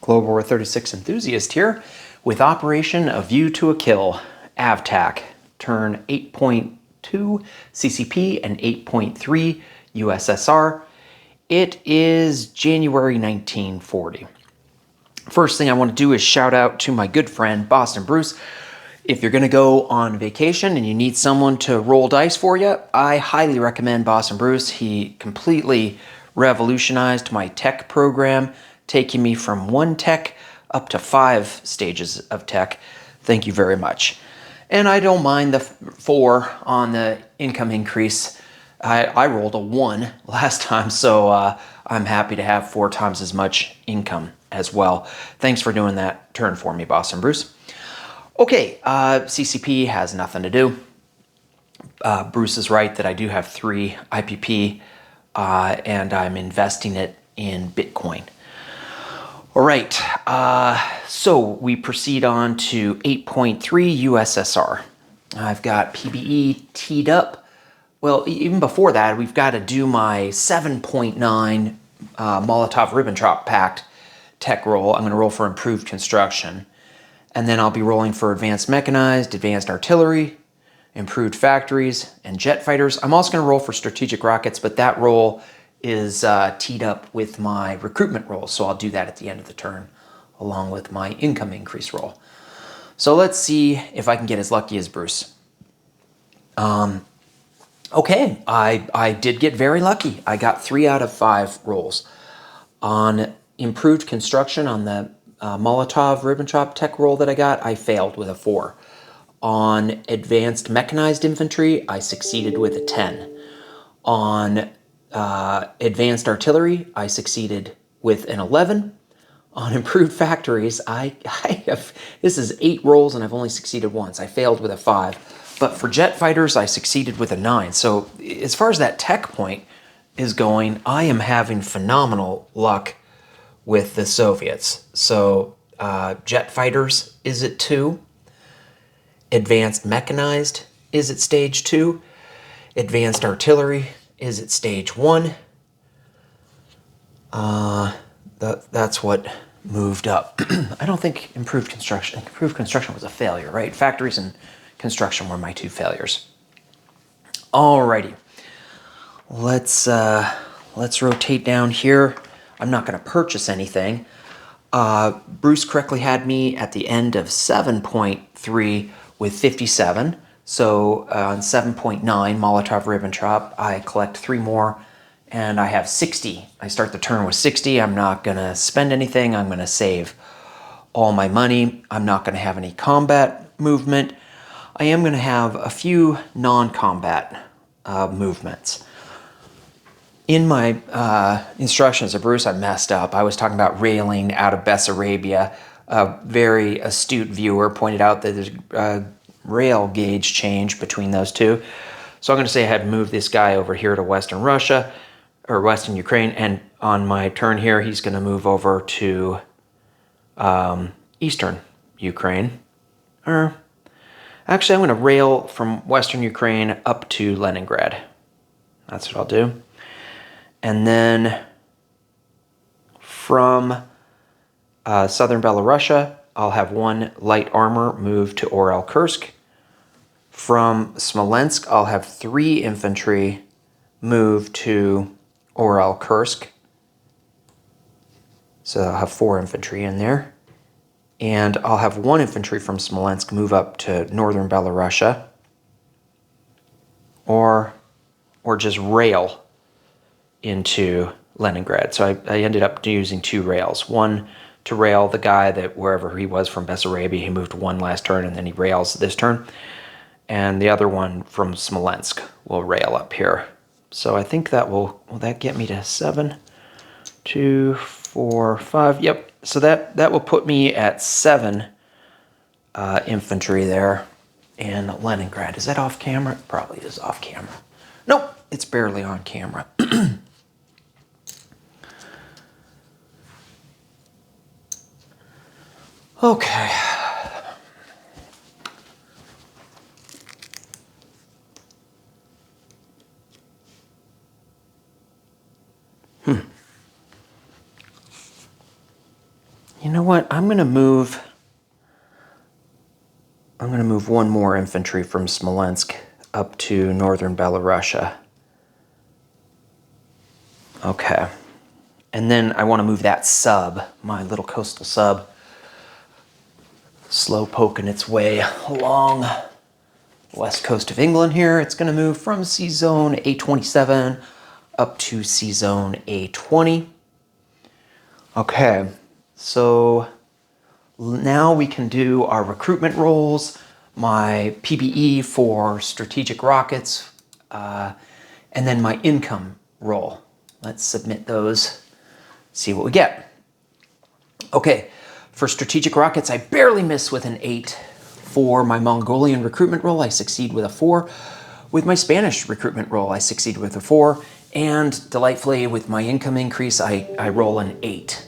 Global War 36 enthusiast here with Operation A View to a Kill, AVtaK, turn 8.2 CCP and 8.3 USSR. It is January 1940. First thing I want to do is shout out to my good friend Boston Bruce. If you're going to go on vacation and you need someone to roll dice for you, I highly recommend Boston Bruce. He completely revolutionized my tech program, taking me from 1 tech up to 5 stages of tech. Thank you very much. And I don't mind the 4 on the income increase. I rolled a 1 last time, so I'm happy to have 4 times as much income as well. Thanks for doing that turn for me, Boston Bruce. Okay, CCP has nothing to do. Bruce is right that I do have 3 IPP, and I'm investing it in Bitcoin. All right, so we proceed on to 8.3 USSR. I've got PBE teed up. Well, even before that, we've got to do my 7.9 Molotov-Ribbentrop Pact tech roll. I'm going to roll for improved construction. And then I'll be rolling for advanced mechanized, advanced artillery, improved factories, and jet fighters. I'm also going to roll for strategic rockets, but that roll is teed up with my recruitment roll, so I'll do that at the end of the turn, along with my income increase roll. So let's see if I can get as lucky as Bruce. Okay, I did get very lucky. I got 3 out of 5 rolls. On improved construction on the Molotov-Ribbentrop tech roll that I got, I failed with a 4. On advanced mechanized infantry, I succeeded with a 10. On advanced artillery, I succeeded with an 11. On improved factories, I have, this is 8 rolls and I've only succeeded once. I failed with a 5. But for jet fighters, I succeeded with a 9. So as far as that tech point is going, I am having phenomenal luck with the Soviets. So jet fighters is at 2. Advanced mechanized is at stage 2. Advanced artillery is at stage 1. That's what moved up. I don't think improved construction was a failure, right? Factories and construction were my 2 failures. Alrighty, let's rotate down here. I'm not going to purchase anything. Bruce correctly had me at the end of 7.3 with 57. So on 7.9 Molotov-Ribbentrop, I collect 3 more, and I have 60. I start the turn with 60. I'm not going to spend anything. I'm going to save all my money. I'm not going to have any combat movement. I am going to have a few non-combat movements. In my instructions of Bruce, I messed up. I was talking about railing out of Bessarabia. A very astute viewer pointed out that there's a rail gauge change between those two. So I'm going to say I had moved this guy over here to Western Russia, or Western Ukraine, and on my turn here, he's going to move over to Eastern Ukraine. Or actually, I'm going to rail from Western Ukraine up to Leningrad. That's what I'll do. And then from southern Belarusia, I'll have 1 light armor move to Orel-Kursk. From Smolensk, I'll have 3 infantry move to Orel-Kursk. So I'll have 4 infantry in there. And I'll have 1 infantry from Smolensk move up to northern Belarusia. Or just rail into Leningrad. So I ended up using 2 rails. 1 to rail the guy that wherever he was from Bessarabia, he moved 1 last turn and then he rails this turn. And the other one from Smolensk will rail up here. So I think that will that get me to 7, 2, 4, 5. Yep. So that will put me at 7 infantry there in Leningrad. Is that off camera? It probably is off camera. Nope, it's barely on camera. Okay. You know what? I'm going to move one more infantry from Smolensk up to northern Belarusia. Okay. And then I want to move that sub, my little coastal sub, slow poking its way along the west coast of England here. It's going to move from sea zone A27 up to sea zone A20. Okay, so now we can do our recruitment roles, my PBE for strategic rockets, and then my income role. Let's submit those, see what we get. Okay, for strategic rockets, I barely miss with an 8. For my Mongolian recruitment role, I succeed with a 4. With my Spanish recruitment role, I succeed with a 4. And delightfully, with my income increase, I roll an 8.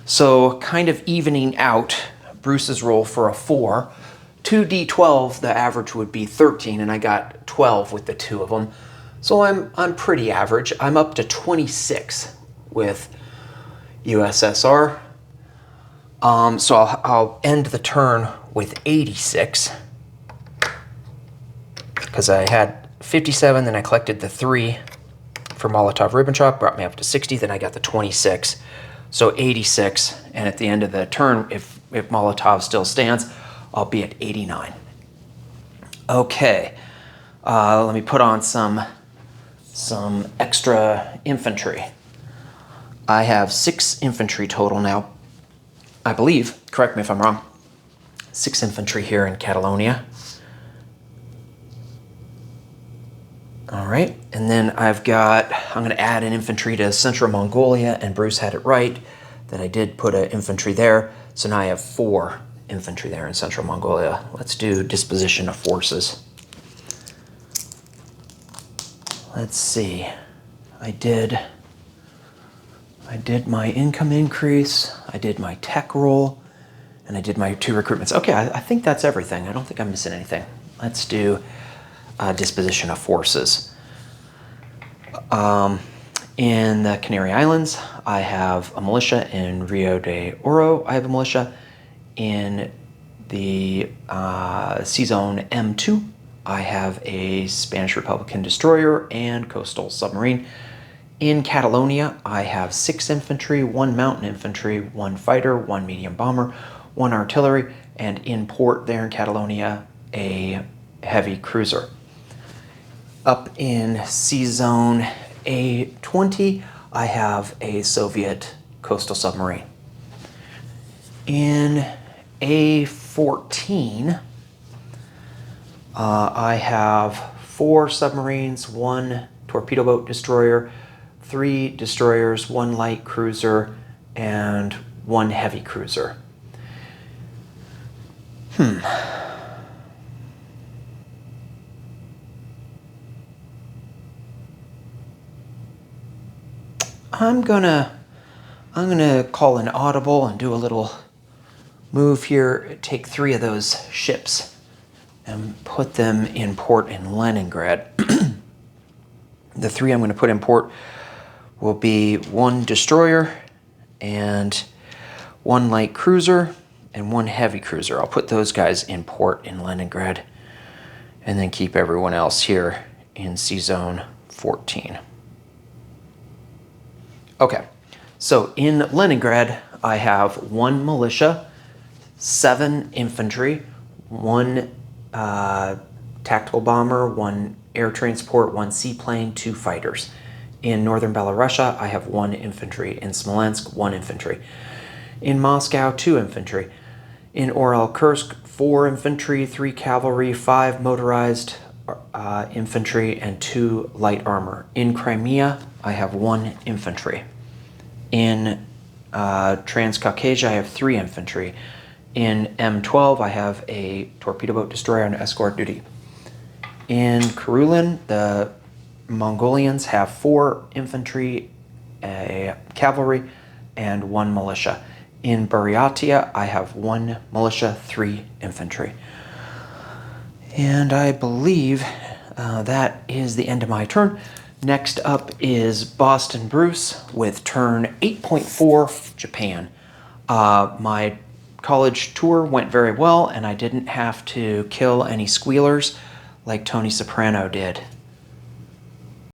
So kind of evening out Bruce's roll for a 4. 2d12, the average would be 13, and I got 12 with the 2 of them. So I'm pretty average. I'm up to 26 with USSR. So I'll end the turn with 86 because I had 57, then I collected the 3 for Molotov-Ribbentrop, brought me up to 60, then I got the 26. So 86, and at the end of the turn, if Molotov still stands, I'll be at 89. Okay, let me put on some extra infantry. I have 6 infantry total now, I believe. Correct me if I'm wrong. 6 infantry here in Catalonia. All right, and then I'm going to add an infantry to Central Mongolia, and Bruce had it right that I did put an infantry there. So now I have 4 infantry there in Central Mongolia. Let's do disposition of forces. Let's see. I did my income increase, I did my tech roll, and I did my 2 recruitments. Okay, I think that's everything. I don't think I'm missing anything. Let's do disposition of forces. In the Canary Islands, I have a militia. In Rio de Oro, I have a militia. In the Sea Zone M2, I have a Spanish Republican destroyer and coastal submarine. In Catalonia, I have 6 infantry, 1 mountain infantry, 1 fighter, 1 medium bomber, 1 artillery, and in port there in Catalonia, a heavy cruiser. Up in Sea Zone A20, I have a Soviet coastal submarine. In A14, I have 4 submarines, 1 torpedo boat destroyer, 3 destroyers, 1 light cruiser, and 1 heavy cruiser. I'm gonna call an audible and do a little move here, take 3 of those ships and put them in port in Leningrad. The 3 I'm going to put in port will be 1 destroyer and 1 light cruiser and 1 heavy cruiser. I'll put those guys in port in Leningrad and then keep everyone else here in Sea Zone 14. Okay, so in Leningrad, I have 1 militia, 7 infantry, 1 tactical bomber, 1 air transport, 1 seaplane, 2 fighters. In northern Belarusia, I have 1 infantry. In Smolensk, 1 infantry. In Moscow, 2 infantry. In Oral-Kursk, 4 infantry, 3 cavalry, 5 motorized infantry, and 2 light armor. In Crimea, I have 1 infantry. In Transcaucasia, I have 3 infantry. In M12, I have a torpedo boat destroyer on escort duty. In Karulin, the Mongolians have 4 infantry, a cavalry, and 1 militia. In Buryatia, I have 1 militia, 3 infantry. And I believe that is the end of my turn. Next up is Boston Bruce with turn 8.4 Japan. My college tour went very well, and I didn't have to kill any squealers like Tony Soprano did.